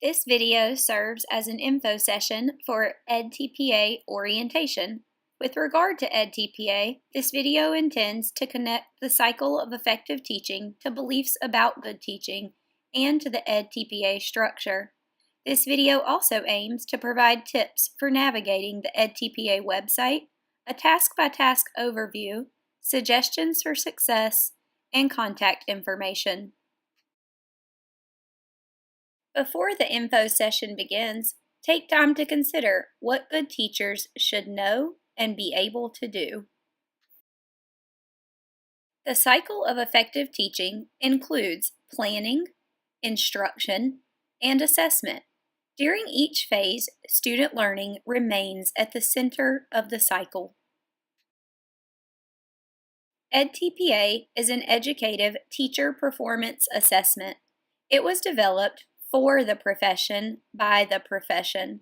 This video serves as an info session for edTPA orientation. With regard to edTPA, this video intends to connect the cycle of effective teaching to beliefs about good teaching and to the edTPA structure. This video also aims to provide tips for navigating the edTPA website, a task-by-task overview, suggestions for success, and contact information. Before the info session begins, take time to consider what good teachers should know and be able to do. The cycle of effective teaching includes planning, instruction, and assessment. During each phase, student learning remains at the center of the cycle. edTPA is an educative teacher performance assessment. It was developed for the profession by the profession.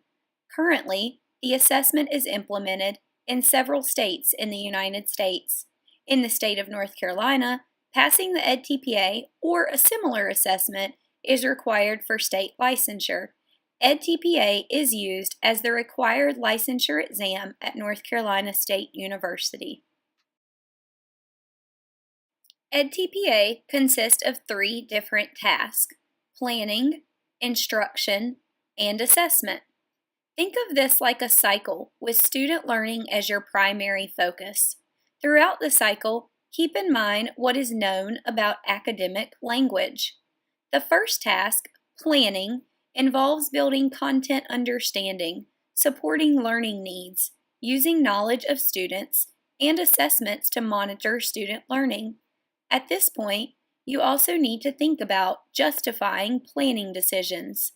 Currently, the assessment is implemented in several states in the United States. In the state of North Carolina, passing the edTPA or a similar assessment is required for state licensure. edTPA is used as the required licensure exam at North Carolina State University. edTPA consists of 3 different tasks: planning, instruction, and assessment. Think of this like a cycle, with student learning as your primary focus. Throughout the cycle, keep in mind what is known about academic language. The first task, planning, involves building content understanding, supporting learning needs, using knowledge of students, and assessments to monitor student learning. At this point, you also need to think about justifying planning decisions.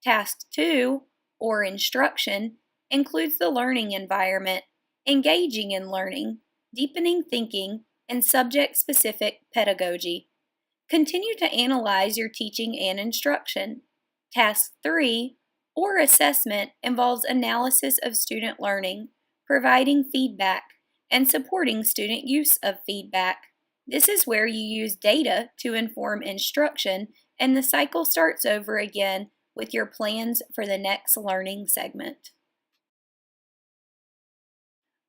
Task 2, or instruction, includes the learning environment, engaging in learning, deepening thinking, and subject-specific pedagogy. Continue to analyze your teaching and instruction. Task 3, or assessment, involves analysis of student learning, providing feedback, and supporting student use of feedback. This is where you use data to inform instruction, and the cycle starts over again with your plans for the next learning segment.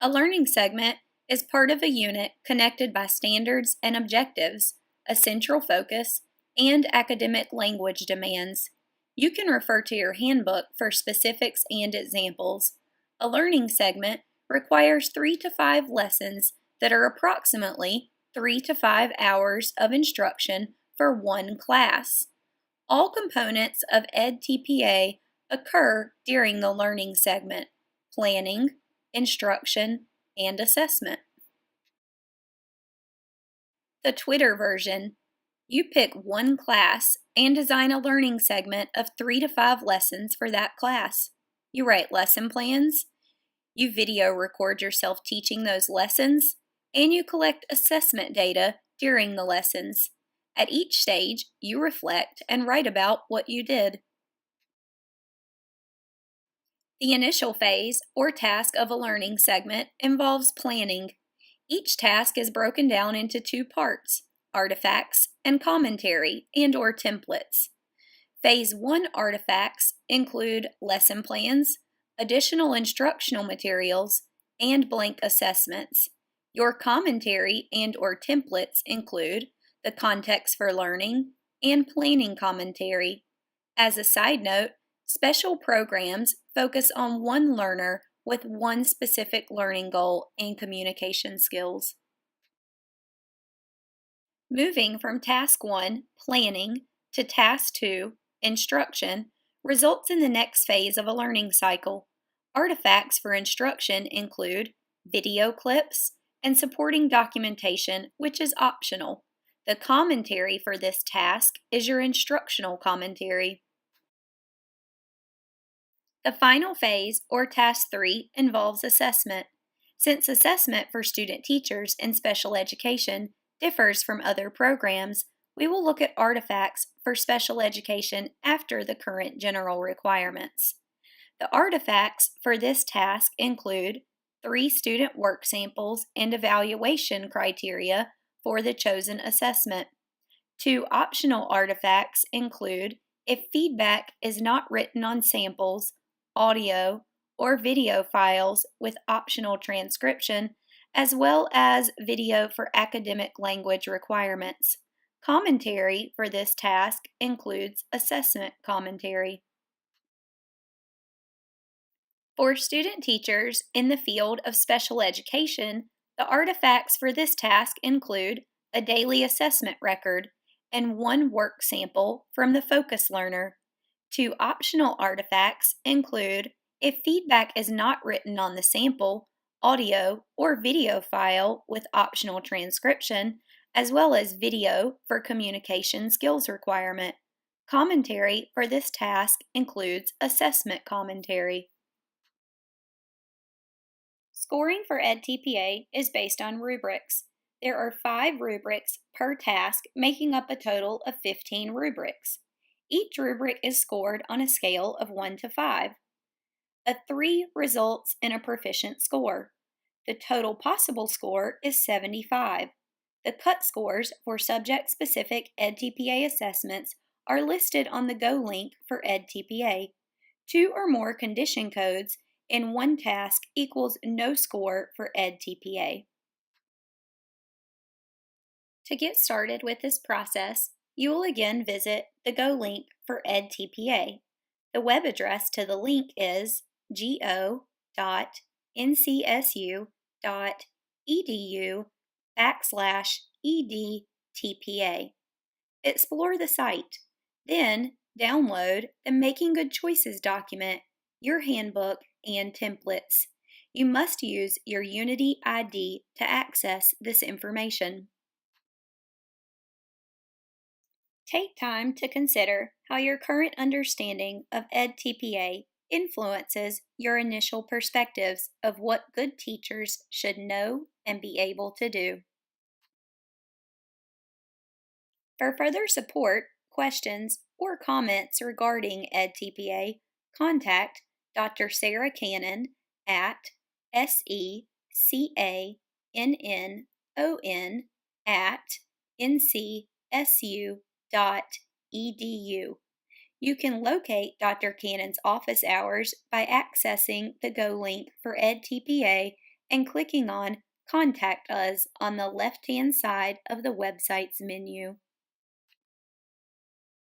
A learning segment is part of a unit connected by standards and objectives, a central focus, and academic language demands. You can refer to your handbook for specifics and examples. A learning segment requires 3 to 5 lessons that are approximately 3 to 5 hours of instruction for one class. All components of edTPA occur during the learning segment: planning, instruction, and assessment. The Twitter version. You pick one class and design a learning segment of 3 to 5 lessons for that class. You write lesson plans, you video record yourself teaching those lessons, and you collect assessment data during the lessons. At each stage, you reflect and write about what you did. The initial phase, or task of a learning segment, involves planning. Each task is broken down into 2 parts: artifacts and commentary and/or templates. Phase 1 artifacts include lesson plans, additional instructional materials, and blank assessments. Your commentary and/or templates include the context for learning and planning commentary. As a side note, special programs focus on one learner with one specific learning goal and communication skills. Moving from Task 1, planning, to Task 2, instruction, results in the next phase of a learning cycle. Artifacts for instruction include video clips and supporting documentation, which is optional. The commentary for this task is your instructional commentary. The final phase, or Task 3, involves assessment. Since assessment for student teachers in special education differs from other programs, we will look at artifacts for special education after the current general requirements. The artifacts for this task include 3 student work samples and evaluation criteria for the chosen assessment. 2 optional artifacts include if feedback is not written on samples, audio, or video files with optional transcription, as well as video for academic language requirements. Commentary for this task includes assessment commentary. For student teachers in the field of special education, the artifacts for this task include a daily assessment record and one work sample from the focus learner. Two optional artifacts include if feedback is not written on the sample, audio, or video file with optional transcription, as well as video for communication skills requirement. Commentary for this task includes assessment commentary. Scoring for edTPA is based on rubrics. There are 5 rubrics per task, making up a total of 15 rubrics. Each rubric is scored on a scale of 1 to 5. A 3 results in a proficient score. The total possible score is 75. The cut scores for subject-specific edTPA assessments are listed on the Go link for edTPA. 2 or more condition codes in one task equals no score for edTPA. To get started with this process, you will again visit the Go link for edTPA. The web address to the link is go.ncsu.edu/edTPA. Explore the site. Then download the Making Good Choices document, your handbook, and templates. You must use your Unity ID to access this information. Take time to consider how your current understanding of edTPA influences your initial perspectives of what good teachers should know and be able to do. For further support, questions, or comments regarding edTPA, contact Dr. Sarah Cannon at secannon@ncsu.edu. You can locate Dr. Cannon's office hours by accessing the Go link for edTPA and clicking on Contact Us on the left-hand side of the website's menu.